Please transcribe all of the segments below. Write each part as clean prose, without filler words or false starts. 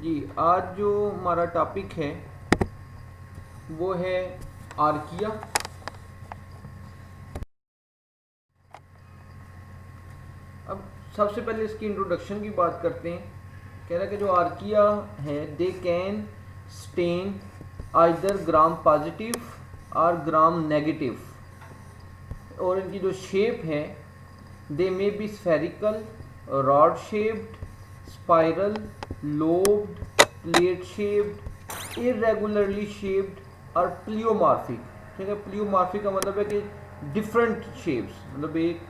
जी, आज जो हमारा टॉपिक है वो है आर्किया। अब सबसे पहले इसकी इंट्रोडक्शन की बात करते हैं। कह रहा है कि जो आर्किया है they can stain either gram positive और ग्राम नेगेटिव, और इनकी जो शेप है they may be spherical, rod shaped, spiral, lobed, plate shaped, irregularly shaped और प्लियोमार्फिक। ठीक है, प्लियोमार्फिक का मतलब है कि डिफरेंट शेप्स, मतलब एक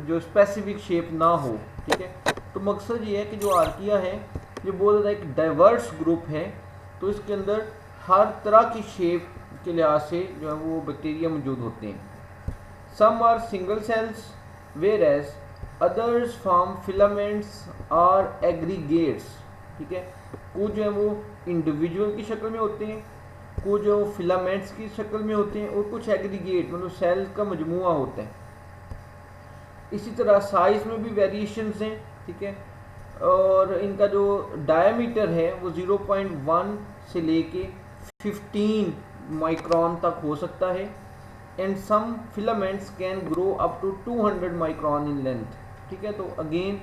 जो स्पेसिफिक शेप ना हो। ठीक है, तो मकसद ये है कि जो आर्किया है ये बहुत ज़्यादा एक डाइवर्स ग्रुप है, तो इसके अंदर हर तरह की शेप के लिहाज से जो है वो बैक्टीरिया मौजूद होते हैं। Some are single cells whereas others form filaments और एग्रीगेट्स। ठीक है, कुछ जो है वो इंडिविजुअल की शक्ल में होते हैं, कुछ जो फिलामेंट्स की शक्ल में होते हैं, और कुछ एग्रीगेट मतलब सेल का मजमुआ होता है। इसी तरह साइज में भी वेरिएशंस हैं। ठीक है, और इनका जो डायमीटर है वो 0.1 से लेके 15 माइक्रोन तक हो सकता है, and some filaments can grow up to 200 micron in length. ठीक है, तो अगेन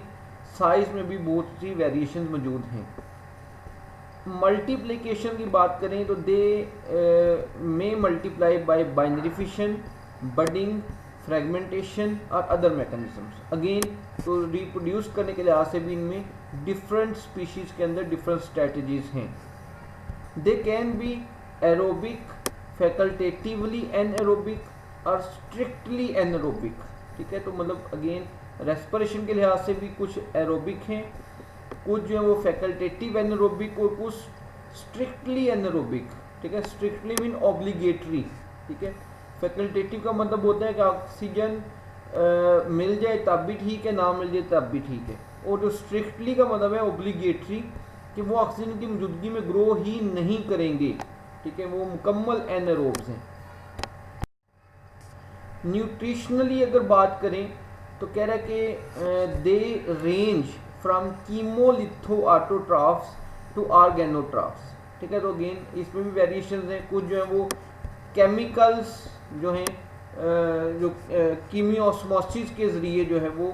साइज में भी बहुत सी वेरिएशन मौजूद हैं। मल्टीप्लिकेशन की बात करें तो they may multiply by binary fission, budding, fragmentation और अदर मैकेनिज्म्स। अगेन तो रिप्रोड्यूस करने के लिहाज से भी इनमें डिफरेंट स्पीशीज के अंदर डिफरेंट स्ट्रेटजीज हैं। They can be aerobic, facultatively anaerobic और स्ट्रिक्टली एनएरोबिक। ठीक है, तो मतलब अगेन रेस्पिरेशन के लिहाज से भी कुछ एरोबिक हैं, कुछ जो है वो फैकल्टेटिव एनएरोबिक और कुछ स्ट्रिक्टली एनएरोबिक। ठीक है, स्ट्रिक्टली मीन ऑब्लिगेटरी। ठीक है, फैकल्टेटिव का मतलब होता है कि ऑक्सीजन मिल जाए तब भी ठीक है, ना मिल जाए तब भी ठीक है, और जो स्ट्रिक्टली का मतलब है ऑब्लिगेटरी कि वो ऑक्सीजन की मौजूदगी में ग्रो ही नहीं करेंगे। ठीक है, वो मुकम्मल एनारोब्स हैं। न्यूट्रिशनली अगर बात करें तो कह रहा है कि दे रेंज फ्रॉम कीमोलिथो ऑटोट्राफ्स टू ऑर्गेनोट्राफ्स। ठीक है, तो अगेन इसमें भी वेरिएशंस हैं। कुछ जो है वो केमिकल्स जो हैं जो कीमियोस्मोसिस के ज़रिए जो है वो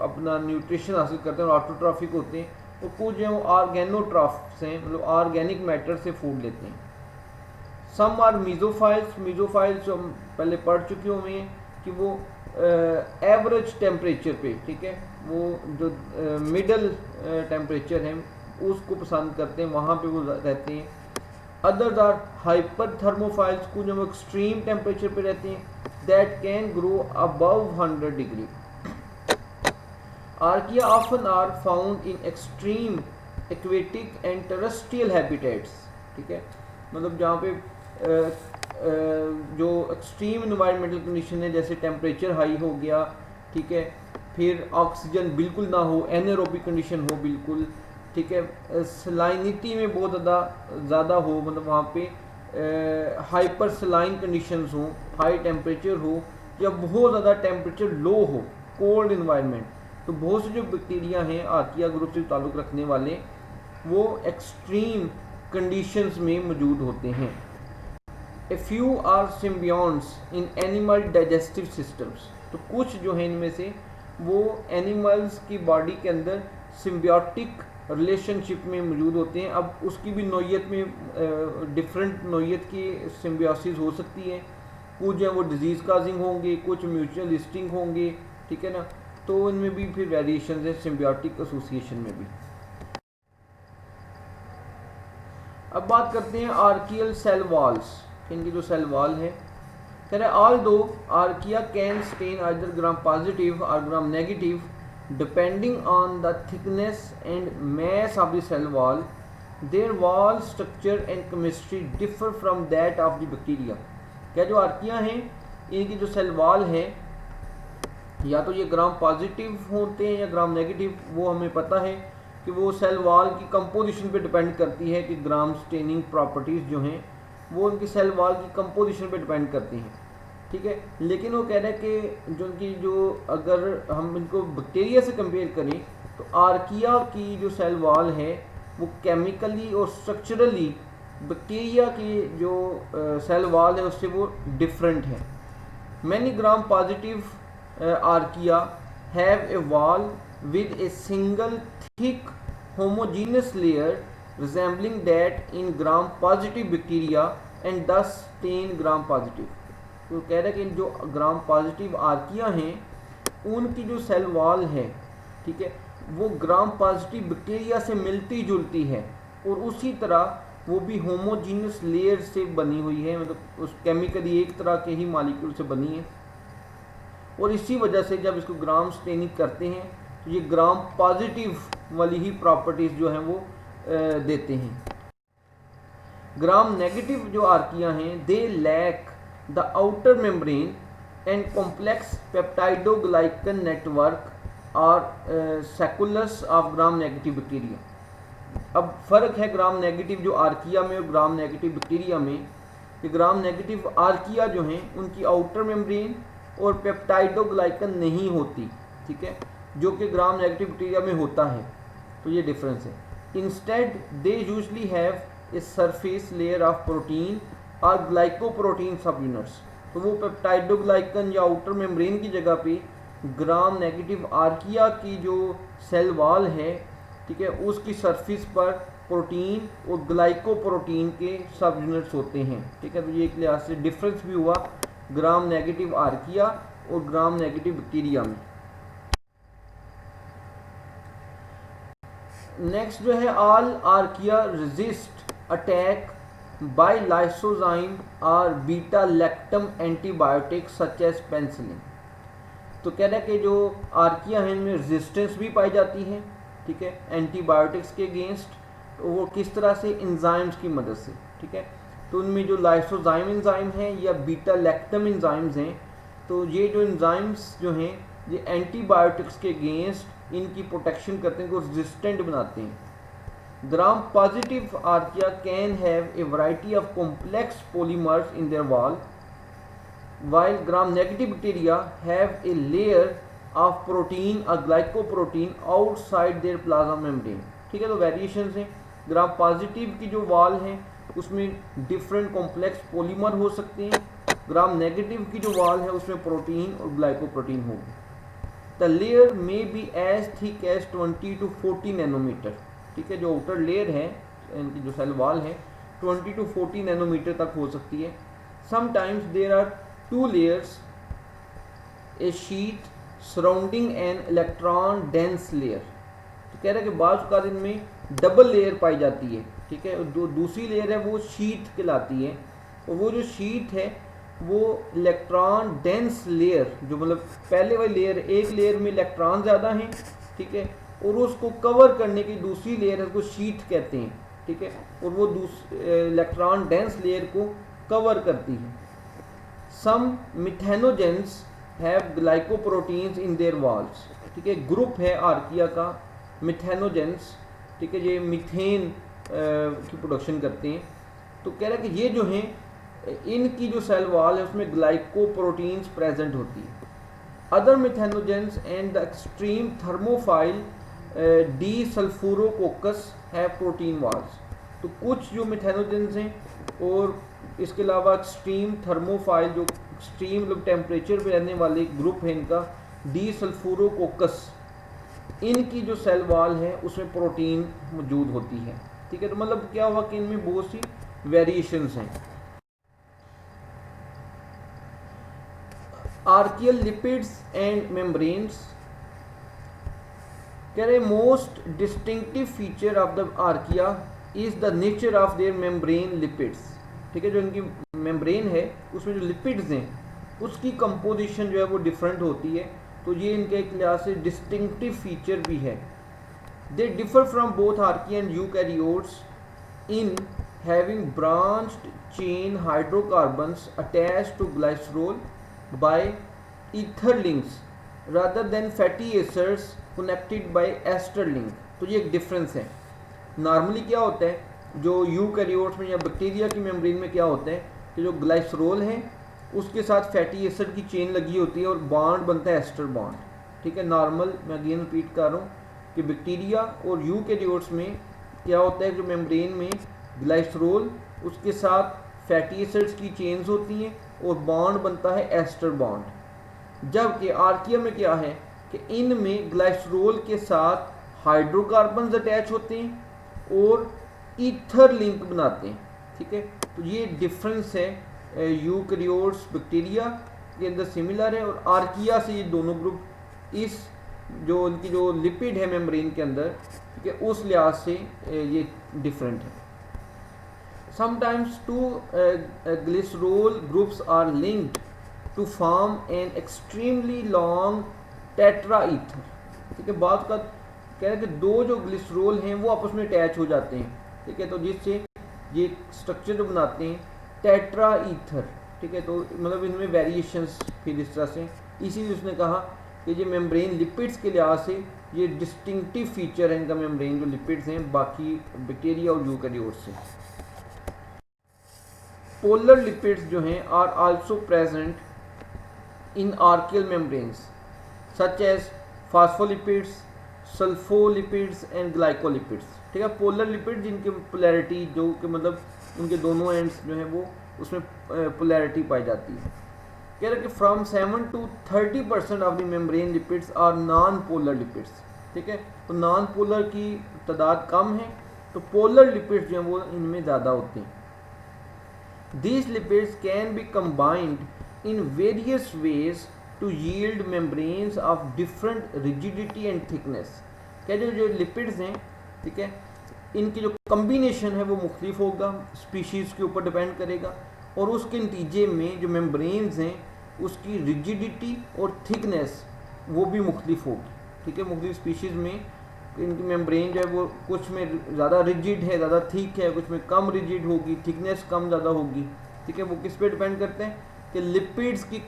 अपना न्यूट्रिशन हासिल करते हैं और ऑटोट्राफिक होते हैं, और कुछ जो है वो ऑर्गेनोट्राफ्स हैं, मतलब ऑर्गेनिक मैटर से फूड लेते हैं। Some are मीजोफाइल्स। मीजोफाइल्स जो हम पहले पढ़ चुके हुए हैं कि वो एवरेज टेम्परेचर पे, ठीक है, वो जो मिडल टेम्परेचर है उसको पसंद करते हैं, वहाँ पे वो रहते हैं। अदर्स आर हाइपर थर्मोफाइल्स, कुछ जो एक्सट्रीम टेम्परेचर पे रहते हैं, that can grow above 100 degree. Archaea often are found in extreme aquatic and terrestrial habitats. ठीक है, मतलब जहाँ पे जो एक्सट्रीम इन्वायरमेंटल कंडीशन है, जैसे टेम्परेचर हाई हो गया, ठीक है, फिर ऑक्सीजन बिल्कुल ना हो, एनारोबिक कंडीशन हो बिल्कुल, ठीक है, सलाइनिटी में बहुत ज़्यादा हो, मतलब वहाँ पे हाइपर सलाइन कंडीशंस हो, हाई टेम्परेचर हो, या बहुत ज़्यादा टेम्परेचर लो हो, कोल्ड इन्वायरमेंट, तो बहुत से जो बैक्टीरिया हैं आर्किया ग्रुप से ताल्लुक़ रखने वाले वो एक्सट्रीम कंडीशंस में मौजूद होते हैं। A few are symbionts in animal digestive systems, तो कुछ जो है इनमें से वो एनिमल्स की बॉडी के अंदर सिम्बियोटिक रिलेशनशिप में मौजूद होते हैं। अब उसकी भी नौइयत में डिफरेंट नौइयत की सिम्बियोसिस हो सकती है, कुछ जो है वो डिजीज़ काजिंग होंगे, कुछ म्यूचुअलिस्टिंग होंगे। ठीक है ना, तो इनमें भी फिर वेरिएशन है सिम्बियोटिक एसोसिएशन में भी। अब बात करते हैं आर्कियल सेल वॉल्स, इनकी जो सेल वॉल है। कह रहे although archaea can stain either gram positive और gram negative depending on the thickness and mass of the cell wall, their wall structure and chemistry differ from that of the bacteria। क्या जो archaea हैं इनकी जो cell wall है या तो ये ग्राम पॉजिटिव होते हैं या ग्राम नेगेटिव, वो हमें पता है कि वो सेल वॉल की कंपोजिशन पे डिपेंड करती है कि ग्राम स्टेनिंग प्रॉपर्टीज़ जो हैं वो उनकी सेल वॉल की कंपोजिशन पे डिपेंड करती हैं। ठीक है, लेकिन वो कह रहे हैं कि जो उनकी जो अगर हम इनको बैक्टीरिया से कंपेयर करें तो आर्किया की जो सेल वॉल है वो केमिकली और स्ट्रक्चरली बैक्टीरिया की जो सेल वॉल है उससे वो डिफरेंट है। Many gram positive archaea have a wall with a single thick homogeneous layer resembling that in gram positive bacteria and thus stain gram positive। तो कह रहे हैं कि जो ग्राम पॉजिटिव आर्किया हैं उनकी जो सेल वॉल है, ठीक है, वो ग्राम पॉजिटिव बैक्टीरिया से मिलती जुलती है और उसी तरह वो भी होमोजीनियस लेयर से बनी हुई है, मतलब उस केमिकली एक तरह के ही मॉलिक्यूल से बनी है। और इसी वजह से जब इसको ग्राम स्टेनिंग करते हैं तो ये ग्राम पॉजिटिव वाली ही प्रॉपर्टीज़ जो हैं वो देते हैं। ग्राम नेगेटिव जो आर्किया हैं they lack the outer membrane and complex peptidoglycan network और sacculus of gram negative bacteria. अब फ़र्क है ग्राम नेगेटिव जो आर्किया में और ग्राम नेगेटिव बैक्टीरिया में कि ग्राम नेगेटिव आर्किया जो हैं उनकी आउटर मेम्ब्रेन और पेप्टाइडोग्लाइकन नहीं होती, ठीक है, जो कि ग्राम नेगेटिव बैक्टीरिया में होता है। तो ये डिफरेंस है। Instead, they usually have a surface layer of protein or glycoprotein subunits। तो वो पेप्टाइडोग्लाइकन या आउटर मेम्ब्रेन की जगह पे ग्राम नेगेटिव आर्किया की जो सेल वॉल है, ठीक है, उसकी सरफेस पर प्रोटीन और ग्लाइकोप्रोटीन के सब यूनिट्स होते हैं, ठीक है। तो ये एक लिहाज से डिफरेंस भी हुआ ग्राम नेगेटिव आर्किया और ग्राम नेगेटिव बैक्टीरिया में। नेक्स्ट जो है all archaea resist attack by lysozyme और beta lactam antibiotics such as penicillin. तो कह रहा है कि जो आर्किया हैं इनमें रेजिस्टेंस भी पाई जाती है, ठीक है, एंटीबायोटिक्स के अगेंस्ट। तो वो किस तरह से? इंजाइम्स की मदद से, ठीक है। तो उनमें जो लाइसोजाइम इंजाइम हैं या बीटा लैक्टम इंजाइम्स हैं, तो ये जो इंजाइम्स जो हैं ये एंटीबायोटिक्स के अगेंस्ट इनकी प्रोटेक्शन करते हैं, को रेजिस्टेंट बनाते हैं। Gram positive archaea can have a variety of complex polymers in their wall while gram negative bacteria have a layer of protein or glycoprotein outside their plasma membrane। ठीक है, तो variations हैं। Gram positive की जो wall है उसमें different complex polymer हो सकते हैं, ग्राम नेगेटिव की जो वॉल है उसमें प्रोटीन और ग्लाइकोप्रोटीन होगी। The layer may be as thick as 20 to 40 nanometre. ठीक है, जो आउटर लेयर है इनकी जो सेल वॉल है 20 to 40 नैनोमीटर तक हो सकती है। Sometimes there are two layers, a sheet surrounding an electron dense layer। तो कह रहा है कि बाज़ औक़ात इनमें डबल लेयर पाई जाती है। ठीक है, जो दूसरी लेयर है वो शीट कहलाती है, और वो जो शीट है वो इलेक्ट्रॉन डेंस लेयर, जो मतलब पहले वाली लेयर, एक लेयर में इलेक्ट्रॉन ज़्यादा हैं, ठीक है, और उसको कवर करने की दूसरी लेयर है उसको शीट कहते हैं। ठीक है, और वो इलेक्ट्रॉन डेंस लेयर को कवर करती है। Some methanogens have glycoproteins in their walls। ठीक है, ग्रुप है आर्किया का मिथेनोजेंस। ठीक है, ये मीथेन की प्रोडक्शन करते हैं। तो कह रहा है कि ये जो हैं इनकी जो सेल वॉल है उसमें ग्लाइकोप्रोटीन्स प्रेजेंट होती है। Other methanogens and the extreme thermophile Desulfurococcus है प्रोटीन वॉल्स। तो कुछ जो मिथेनोजेंस हैं और इसके अलावा एक्सट्रीम थर्मोफाइल, जो एक्सट्रीम मतलब टेम्परेचर पे रहने वाले ग्रुप है इनका, डी सल्फूरोकोकस, इनकी जो सेल वॉल है उसमें प्रोटीन मौजूद होती है। ठीक है, तो मतलब क्या हुआ कि इनमें बहुत सी वेरिएशंस हैं। Archaeal lipids and membranes. कह रहे most distinctive feature of the archaea is the nature of their membrane lipids. ठीक है, जो इनकी मेम्ब्रेन है उसमें जो लिपिड्स हैं उसकी कंपोजिशन जो है वो डिफरेंट होती है। तो ये इनके एक लिहाज से डिस्टिंक्टिव फीचर भी है। They differ from both archaea and eukaryotes in having branched chain hydrocarbons attached to glycerol by ether links rather than fatty acids connected by ester link. तो ये एक डिफरेंस है। नॉर्मली क्या होता है, जो यूकैरियोट्स में या बैक्टीरिया की मेम्ब्रेन में क्या होता है कि जो ग्लाइसरोल है उसके साथ फैटी एसिड की चेन लगी होती है और बॉन्ड बनता है एस्टर बॉन्ड। ठीक है, नॉर्मल, मैं अगेन रिपीट कर रहा हूँ कि बैक्टीरिया और यूकैरियोट्स में क्या होता है, जो मेम्ब्रेन में ग्लाइसरोल उसके साथ फैटी एसिड्स की चेन्स होती हैं और बॉन्ड बनता है एस्टर बॉन्ड। जबकि आर्किया में क्या है कि इनमें ग्लाइसरोल के साथ हाइड्रोकार्बन्स अटैच होते हैं और ईथर लिंक बनाते हैं। ठीक है, तो ये डिफरेंस है यूकैरियोट्स बैक्टीरिया के अंदर सिमिलर है, और आर्किया से ये दोनों ग्रुप इस जो इनकी जो लिपिड है मेम्ब्रेन के अंदर, ठीक है, उस लिहाज से ये डिफरेंट है। Sometimes two glycerol groups are linked to form an extremely long tetraether। ठीक है, बात का कह रहे हैं कि दो जो ग्लिसरोल हैं वो आपस में अटैच हो जाते हैं। ठीक है, तो जिससे ये स्ट्रक्चर जो बनाते हैं टेट्राईथर। ठीक है, तो मतलब इनमें वेरिएशंस फिर इस तरह से, इसीलिए उसने कहा कि ये मेम्ब्रेन लिपिड्स के लिहाज से ये डिस्टिंक्टिव फीचर है इनका मेम्ब्रेन जो लिपिड्स हैं बाकी बैक्टीरिया और यूकैरियोट से। पोलर लिपिड्स जो हैं are also present in archaeal membranes such as phospholipids, sulfolipids and glycolipids. ठीक है, पोलर लिपिड जिनकी पोलैरिटी जो कि मतलब उनके दोनों एंड्स जो हैं वो उसमें पोलैरिटी पाई जाती है। कह रहे कि from 7 to 30% of the membrane lipids are non polar lipids. ठीक है, तो नॉन पोलर की तादाद कम है, तो पोलर लिपिड्स जो हैं वो इनमें ज़्यादा होते हैं। These lipids can be combined in various ways to yield membranes of different rigidity and thickness। क्या जो लिपिड्स हैं, ठीक है, इनकी जो कम्बिनेशन है वो मुख्तलिफ होगा, स्पीशीज़ के ऊपर डिपेंड करेगा, और उसके नतीजे में जो मेम्ब्रेन्स हैं उसकी रिजिडिटी और थिकनेस वो भी मुख्तलिफ होगी। ठीक है, मुख्तलिफ स्पीशीज़ में इनकी मेम्ब्रेन जो है वो कुछ में ज़्यादा रिजिड है, ज़्यादा थिक है, कुछ में कम रिजिड होगी, थिकनेस कम ज़्यादा होगी। ठीक है, वो किस पे डिपेंड करते हैं कि लिपिड्स की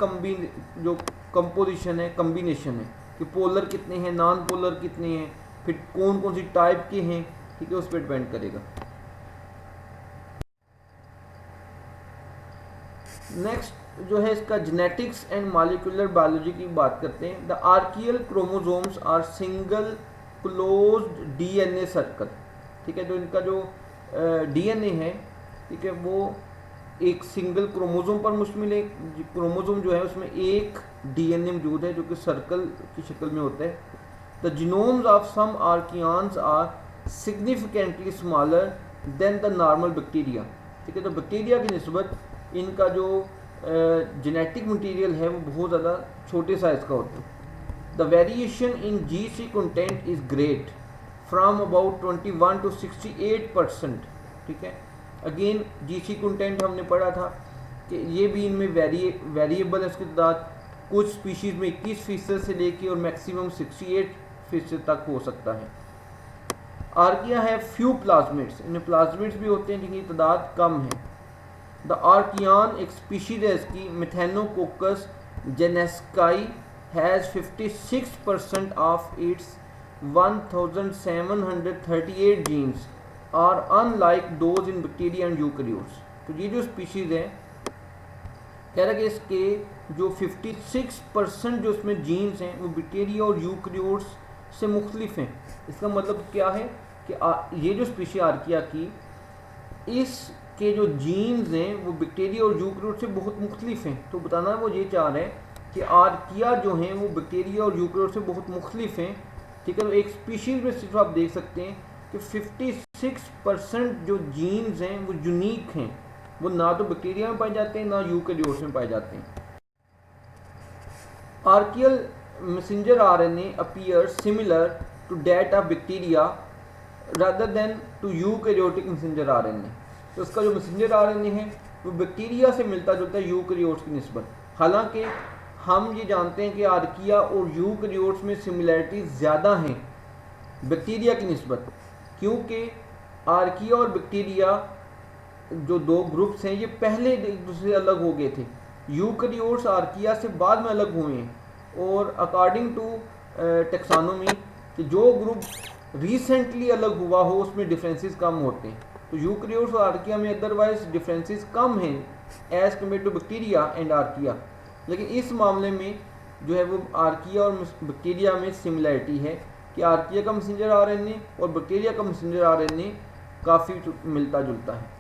जो कंपोजिशन है, कम्बिनेशन है, कि पोलर कितने हैं, नॉन पोलर कितने हैं, फिर कौन कौन सी टाइप के हैं। ठीक है, उस पर डिपेंड करेगा। नेक्स्ट जो है इसका जेनेटिक्स एंड मॉलिक्यूलर बायोलॉजी की बात करते हैं। The archaeal chromosomes are single closed DNA circle. ठीक है, जो इनका जो डीएनए है, ठीक है, वो एक सिंगल क्रोमोसोम पर मुश्तमिल है। क्रोमोसोम जो है उसमें एक डीएनए मौजूद है जो कि सर्कल की शक्ल में होता है। The genomes of some archaeans are significantly smaller than the normal bacteria. ठीक है, तो बैक्टीरिया की निस्बत इनका जो जेनेटिक मटीरियल है वो बहुत ज़्यादा छोटे साइज़ का होता है। The variation in GC content is great from about 21 to 68%। ठीक है, अगेन GC कंटेंट हमने पढ़ा था कि ये भी इनमें वेरिएबल है उसकी तादाद, कुछ स्पीशीज़ में 21% से लेके और मैक्सिमम 68% तक हो सकता है। आर्किया है फ्यू प्लाज्मिड्स, इनमें प्लाज्मिड्स भी होते हैं जिनकी तादाद कम है। द आर्कियान एक स्पीशीज है इसकी, मिथेनोकोकस जेनेस्काई has 56% of its 1738 genes are unlike those in bacteria and eukaryotes। तो ये जो स्पीशीज़ है कह रहा है कि इसके जो 56% जो इसमें जीन्स हैं वो बैक्टीरिया और यूकैरियोट्स से मुख्तलिफ हैं। इसका मतलब क्या है कि ये जो स्पीशी आर्किया की, इसके जो जीन्स हैं वो बैक्टीरिया और यूकैरियोट से बहुत मुख्तलिफ हैं। तो बताना वो ये चाह रहे हैं कि आर्किया जो हैं वो बैक्टीरिया और यूकैरियोट से बहुत मुख्तलिफ हैं। ठीक है, तो एक स्पीशीज़ में सिर्फ आप देख सकते हैं कि 56% जो जीन्स हैं वो यूनिक हैं, वो ना तो बैक्टीरिया में पाए जाते हैं ना यूकैरियोट्स में पाए जाते हैं। Archaeal messenger RNA appear similar to that of bacteria rather than to eukaryotic messenger RNA. तो उसका जो मैसेंजर आरएनए है वो बैक्टीरिया से मिलता जुलता है यूकैरियोट्स की निस्बत। हालांकि हम ये जानते हैं कि आर्किया और यूकैरियोट्स में सिमिलैरिटीज ज़्यादा हैं बैक्टीरिया की निस्बत, क्योंकि आर्किया और बैक्टीरिया जो दो ग्रुप्स हैं ये पहले एक दूसरे से अलग हो गए थे। यूकैरियोट्स आर्किया से बाद में अलग हुए हैं, और अकॉर्डिंग टू टेक्सानोमी कि जो ग्रुप रिसेंटली अलग हुआ हो उसमें डिफरेंसेस कम होते हैं। तो यूकैरियोट्स और आर्किया में अदरवाइज डिफरेंसेस कम हैं as compared to bacteria and archaea, लेकिन इस मामले में जो है वो आर्किया और बैक्टीरिया में सिमिलैरिटी है। कि आर्किया का मैसेंजर आरएनए और बैक्टीरिया का मैसेंजर आरएनए काफ़ी मिलता जुलता है।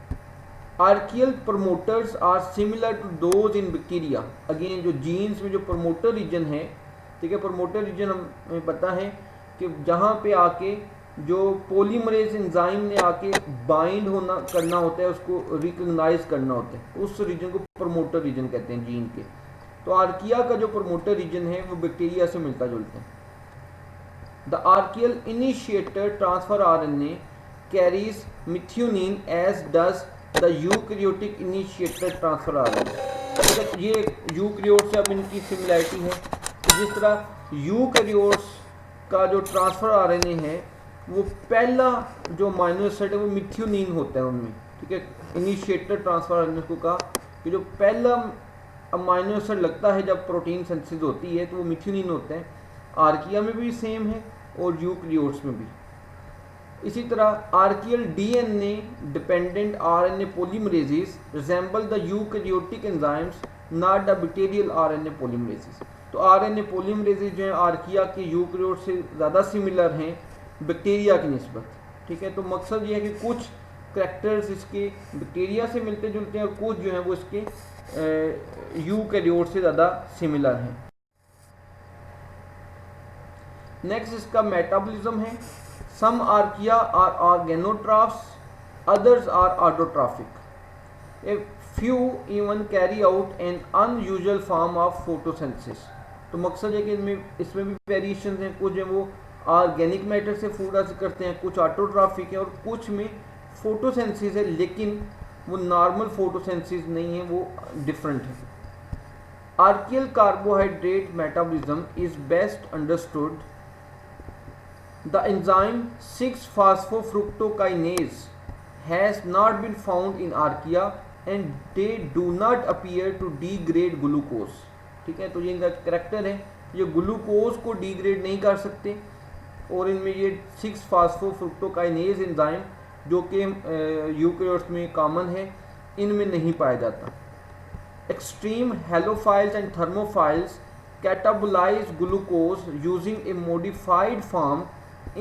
Archaeal promoters are similar to those in bacteria. Again जो जीन्स में जो प्रमोटर रीजन है, ठीक है, प्रमोटर रीजन हमें पता है कि जहाँ पे आके जो पॉलीमरेज एंजाइम ने आके बाइंड होना करना होता है, उसको रिकग्नाइज करना होता है, उस रीजन को प्रमोटर रीजन कहते हैं जीन के। तो आर्किया का जो प्रमोटर रीजन है वो बैक्टीरिया से मिलता जुलता है। The archaeal initiator transfer RNA carries methionine as does the eukaryotic initiator transfer RNA. ये यूकैरियोट से अब इनकी सिमिलैरिटी है। जिस तरह यूकैरियोट्स का जो ट्रांसफर आरएनए है वो पहला जो अमीनो एसिड है वो मिथ्योनिन होता है उनमें, ठीक है। इनिशिएटर ट्रांसफर आरएनए को कहा कि जो पहला अमीनो एसिड लगता है जब प्रोटीन सिंथेसिस होती है तो वो मिथ्योनिन होता है। आर्किया में भी सेम है और यूकैरियोट्स में भी। इसी तरह archaeal DNA dependent RNA polymerases resemble the eukaryotic enzymes not the bacterial RNA polymerases. तो आरएनए पॉलीमरेजेस जो है आर्किया के यूकैरियोट से ज़्यादा सिमिलर हैं बैक्टीरिया की निस्बत, ठीक है। तो मकसद ये है कि कुछ करैक्टर्स इसके बैक्टीरिया से मिलते जुलते हैं और कुछ जो हैं वो इसके यूकैरियोट से ज़्यादा सिमिलर हैं। नेक्स्ट इसका मेटाबॉलिज्म है। Some archaea are organotrophs, others are autotrophic. A few even carry out an unusual form of photosynthesis. तो मकसद है कि इसमें भी वेरिएशन हैं। कुछ जो वो ऑर्गेनिक मैटर से फूड हासिल करते हैं, कुछ ऑटोट्रॉफिक है और कुछ में फोटोसिंथेसिस है, लेकिन वो नॉर्मल फोटोसिंथेसिस नहीं है, वो डिफरेंट है। Archaeal carbohydrate metabolism is best understood. The enzyme 6-phosphofructokinase has not been found in archaea and they do not appear to degrade glucose। ठीक है, तो ये इनका करैक्टर है, ये ग्लूकोज को डिग्रेड नहीं कर सकते और इनमें ये 6-phosphofructokinase एंजाइम जो कि यूकैरियोट्स में कॉमन है, इनमें नहीं पाया जाता। Extreme halophiles and thermophiles catabolize glucose using a modified form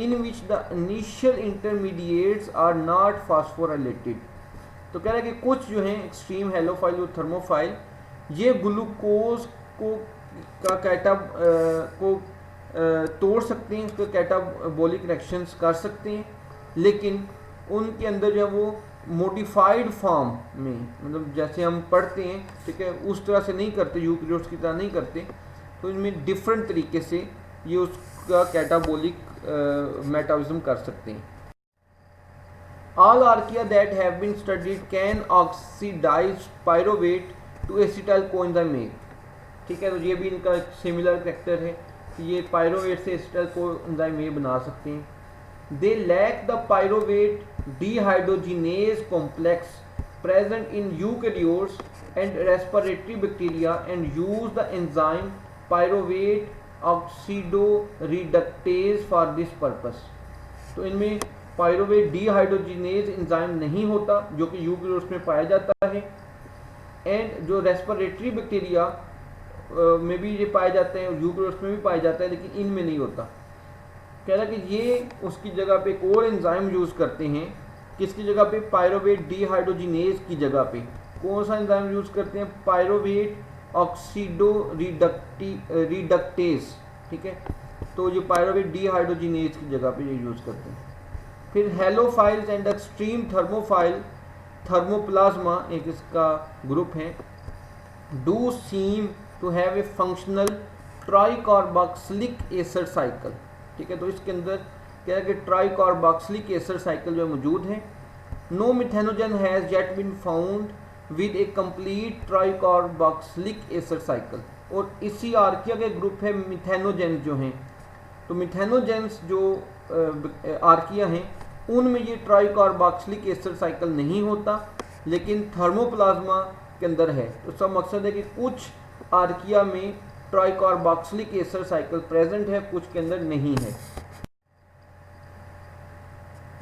in which the initial intermediates are not phosphorylated। तो कह रहा है कि कुछ जो हैं एक्सट्रीम हेलोफाइल और थर्मोफाइल ये ग्लूकोज को तोड़ सकते हैं, उसके कैटाबोलिक रिएक्शंस कर सकते हैं, लेकिन उनके अंदर जो है वो मॉडिफाइड फॉर्म में, मतलब जैसे हम पढ़ते हैं, ठीक है, उस तरह से नहीं करते, यूकैरियोट्स की तरह नहीं करते। तो इनमें डिफरेंट तरीके से ये उसका कैटाबोलिक मेटाबॉलिज्म कर सकते हैं। All archaea that have been studied can oxidize pyruvate to acetyl coenzyme A। ठीक है, तो ये भी इनका सिमिलर कैरेक्टर है कि ये पायरोवेट से एसिटाइल कोएंजाइम A बना सकते हैं। They lack the pyruvate dehydrogenase complex present in eukaryotes and respiratory bacteria and use the enzyme pyruvate oxidoreductase for this purpose. तो इनमें पायरोवेट डीहाइड्रोजिनेज एंजाइम नहीं होता जो कि यूकैरियोट्स में पाया जाता है, एंड जो रेस्पिरेटरी बैक्टीरिया में भी ये पाए जाते हैं, यूकैरियोट्स में भी पाया जाता है, लेकिन इनमें नहीं होता। कह रहा कि ये उसकी जगह पे एक और एंजाइम यूज़ करते हैं, किसकी जगह पे, पायरोवेट डीहाइड्रोजिनेज की जगह पे। कौन सा एंजाइम यूज़ करते हैं, पायरोवेट ऑक्सीडोरिडक्टेज, ठीक है। तो ये पायरोवेट डीहाइड्रोजिनेज की जगह पे ये यूज़ करते हैं। फिर halophiles and extreme thermophile, thermoplasma एक इसका ग्रुप है, do seem to have a functional tricarboxylic acid cycle. ठीक है, तो इसके अंदर क्या है कि ट्राइकार्बोक्सिलिक एसिड साइकिल जो मौजूद है। No methanogen has yet been found with a complete tricarboxylic acid cycle. और इसी आर्किया के ग्रुप है मिथेनोजेंस जो हैं। तो मिथेनोजेंस जो आर्किया हैं उनमें ये ट्राइकार्बोक्सिलिक एसिड साइकिल नहीं होता, लेकिन थर्मोप्लाज्मा के अंदर है। तो इसका मकसद है कि कुछ आर्किया में ट्राइकार्बोक्सिलिक एसिड साइकिल प्रेजेंट है, कुछ के अंदर नहीं है।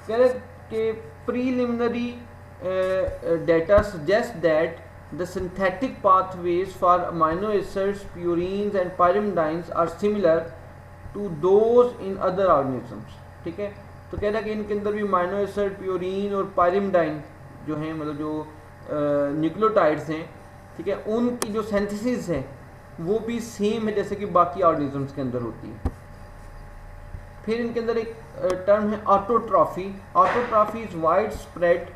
कह रहे कि preliminary data suggests that the synthetic pathways for amino acids, purines and pyrimidines are similar to those in other organisms. ठीक है, तो कह रहा है कि इनके अंदर भी अमाइनो एसिड, प्यूरिन और पायरिमिडाइन जो हैं, मतलब जो न्यूक्लियोटाइड्स हैं, ठीक है, उनकी जो सिंथेसिस है वो भी सेम है जैसे कि बाकी ऑर्गेनिजम्स के अंदर होती है। फिर इनके अंदर एक टर्म है autotrophy. Autotrophy is wide spread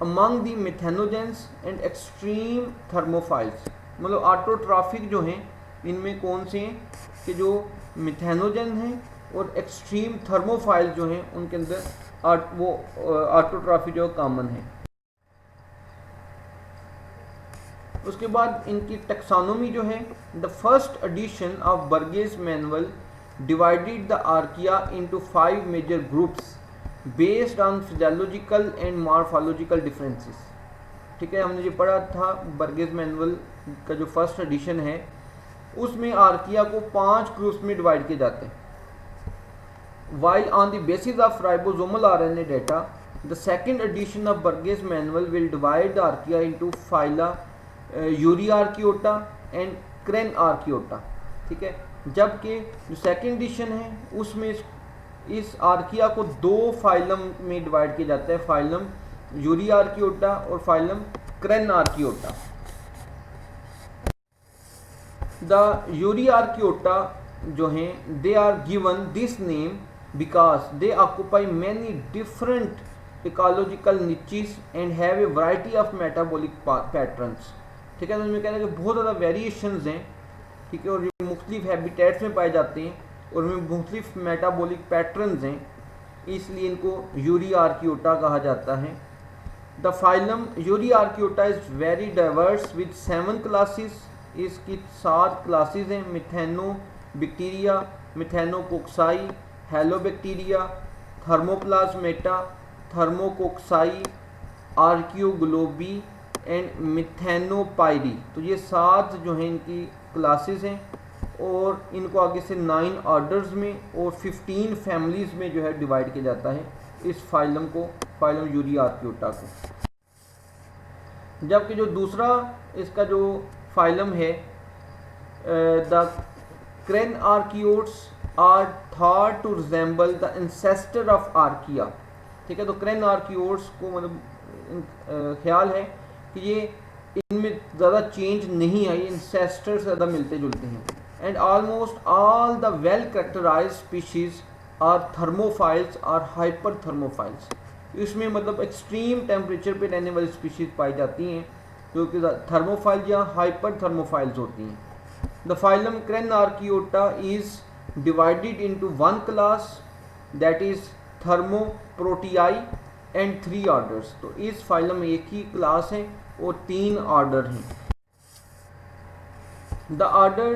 among the methanogens and extreme thermophiles. मतलब ऑटोट्रॉफिक जो हैं इनमें कौन से हैं कि जो मिथेनोजन हैं और एक्सट्रीम थर्मोफाइल जो हैं उनके अंदर वो ऑटोट्रॉफी जो कॉमन है। उसके बाद इनकी टेक्सोनोमी जो है, the first edition of Burgess manual divided the archaea into 5 major groups based on physiological and morphological differences। ठीक है, हमने जो पढ़ा था बर्गेस मैनुअल का जो फर्स्ट एडिशन है उसमें आर्किया को 5 ग्रुप्स में डिवाइड किए जाते हैं। While on the basis of ribosomal RNA data, the second edition of Burgess manual will divide the archaea into phyla Euryarchaeota and Crenarchaeota। ठीक है, जबकि जो सेकेंड एडिशन है उसमें इस आर्किया को 2 फाइलम में डिवाइड किया जाता है, फाइलम यूरियार्कियोटा और फाइलम क्रेनआर्कियोटा। द यूरियार्कियोटा जो हैं they are given this name because they occupy many different ecological niches and have a variety of metabolic patterns. ठीक है, तो इसमें कहते हैं कि बहुत ज़्यादा वेरिएशंस हैं, ठीक है, और ये मुख्तलिफ हैबिटेट्स में पाए जाते हैं और उनमें मुख्तलिफ मेटाबॉलिक पैटर्न्स हैं, इसलिए इनको यूरियार्कियोटा कहा जाता है। The phylum Euryarchaeota is very diverse with 7 classes. इसकी 7 क्लासेस हैं, मिथेनोबैक्टीरिया, मिथेनोकोक्साई, हेलोबैक्टीरिया, थर्मोप्लाज्मेटा, थर्मोकोक्साई, आर्कियोग्लोबी एंड मिथेनोपायरी। तो ये 7 जो हैं इनकी क्लासेस हैं और इनको आगे से 9 ऑर्डर्स में और 15 फैमिलीज़ में जो है डिवाइड किया जाता है इस फाइलम को, फाइलम यूरियार्कियोटा को। जबकि जो दूसरा इसका जो फाइलम है, the crenarchaeotes are thought to resemble the ancestor of archaea. ठीक है, तो क्रेनआर्कियोट्स को मतलब ख्याल है कि ये इनमें ज़्यादा चेंज नहीं आई, इंसेस्टर से ज़्यादा मिलते जुलते हैं। And almost all the well characterize species are thermophiles और हाइपर थर्मोफाइल्स। इसमें मतलब एक्सट्रीम टेम्परेचर पे रहने वाली स्पीशीज पाई जाती हैं जो कि थर्मोफाइल या हाइपर थर्मोफाइल्स होती हैं। The phylum Crenarchaeota is divided into 1 class that is Thermoprotei and 3 orders. तो इस फाइलम में एक ही क्लास है और 3 ऑर्डर हैं। द ऑर्डर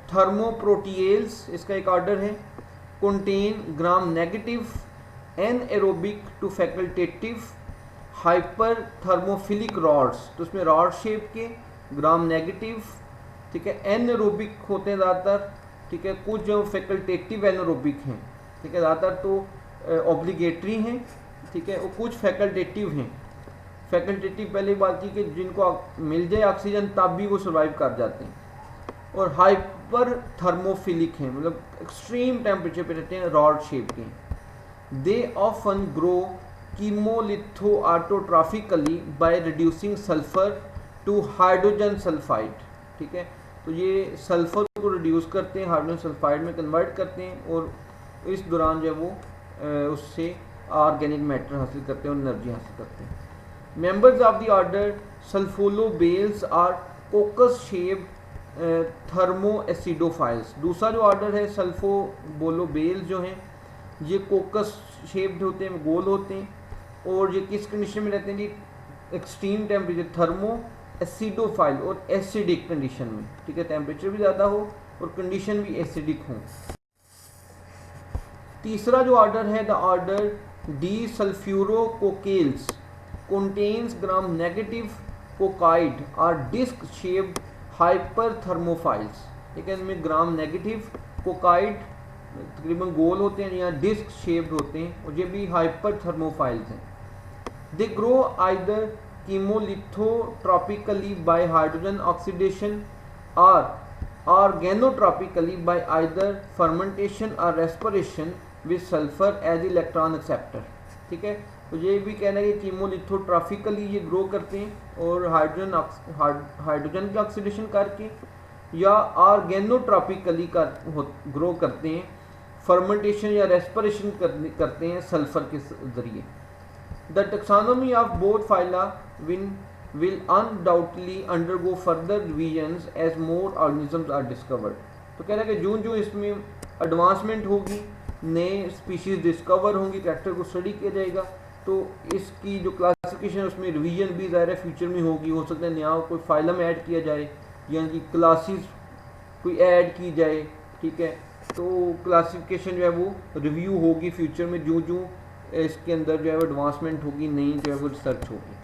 थर्मोप्रोटिएल्स, इसका एक ऑर्डर है, contain gram negative anaerobic to facultative hyper thermophilic rods. तो उसमें रॉड शेप के ग्राम नेगेटिव, ठीक है, एनएरोबिक होते हैं ज़्यादातर, ठीक है, कुछ जो फैकल्टेटिव एनएरोबिक हैं, ठीक है, ज़्यादातर तो ऑब्लिगेटरी हैं, ठीक है, और कुछ फैकल्टेटिव हैं। फैकल्टेटिव पहले बात की कि जिनको मिल जाए ऑक्सीजन तब भी वो सर्वाइव कर जाते हैं, और हाइपर थर्मोफिलिक हैं, मतलब एक्सट्रीम टेम्परेचर पे रहते हैं, रॉड शेप के। They often grow chemolitho autotrophically by reducing sulfur to hydrogen sulfide. ठीक है, तो ये सल्फर को रिड्यूस करते हैं, हाइड्रोजन सल्फाइड में कन्वर्ट करते हैं और इस दौरान जो है वो उससे ऑर्गेनिक मैटर हासिल करते हैं और एनर्जी हासिल करते हैं। Members of the order Sulfolobales are coccus shape thermo acidophiles. दूसरा जो ऑर्डर है सल्फोबोलोबेल्स जो हैं ये कोकस शेप्ड होते हैं, गोल होते हैं, और ये किस कंडीशन में रहते हैं जी, एक्सट्रीम टेम्परेचर थर्मो एसिडोफाइल और एसिडिक कंडीशन में। ठीक है, टेम्परेचर भी ज़्यादा हो और कंडीशन भी एसिडिक हो। तीसरा जो ऑर्डर है the order Desulfurococcales contains gram negative coccoid और डिस्क शेप्ड हाइपर थर्मोफाइल्स। ठीक है, इनमें ग्राम नेगेटिव कोकाइड तकरीबन गोल होते हैं या डिस्क शेप्ड होते हैं और ये भी हाइपर थर्मोफाइल्स हैं। They grow either chemolithotrophically by hydrogen oxidation और ऑर्गेनोट्रॉपिकली बाय आइदर फर्मेंटेशन और respiration with sulfur as electron acceptor. ठीक है, तो ये भी कहना है कि कीमोलिथोट्रॉफिकली ये ग्रो करते हैं और हाइड्रोजन की ऑक्सीडेशन करके, या ऑर्गेनोट्रॉपिकली ग्रो करते हैं, फर्मेंटेशन या रेस्पिरेशन करते हैं सल्फर के जरिए। The taxonomy of both phyla will undoubtedly undergo further revisions as more organisms are discovered। तो कह रहा है कि जो इसमें एडवांसमेंट होगी, नए स्पीशीज डिस्कवर होंगी, कैरेक्टर को स्टडी किया जाएगा, तो इसकी जो क्लासिफिकेशन है उसमें रिवीजन भी ज़ाहिर है फ्यूचर में होगी। हो सकता है नया कोई फाइलम ऐड किया जाए या कि क्लासेस कोई ऐड की जाए। ठीक है, तो क्लासिफिकेशन जो है वो रिव्यू होगी फ्यूचर में, जो इसके अंदर जो है वो एडवांसमेंट होगी, नई जो है वो रिसर्च होगी।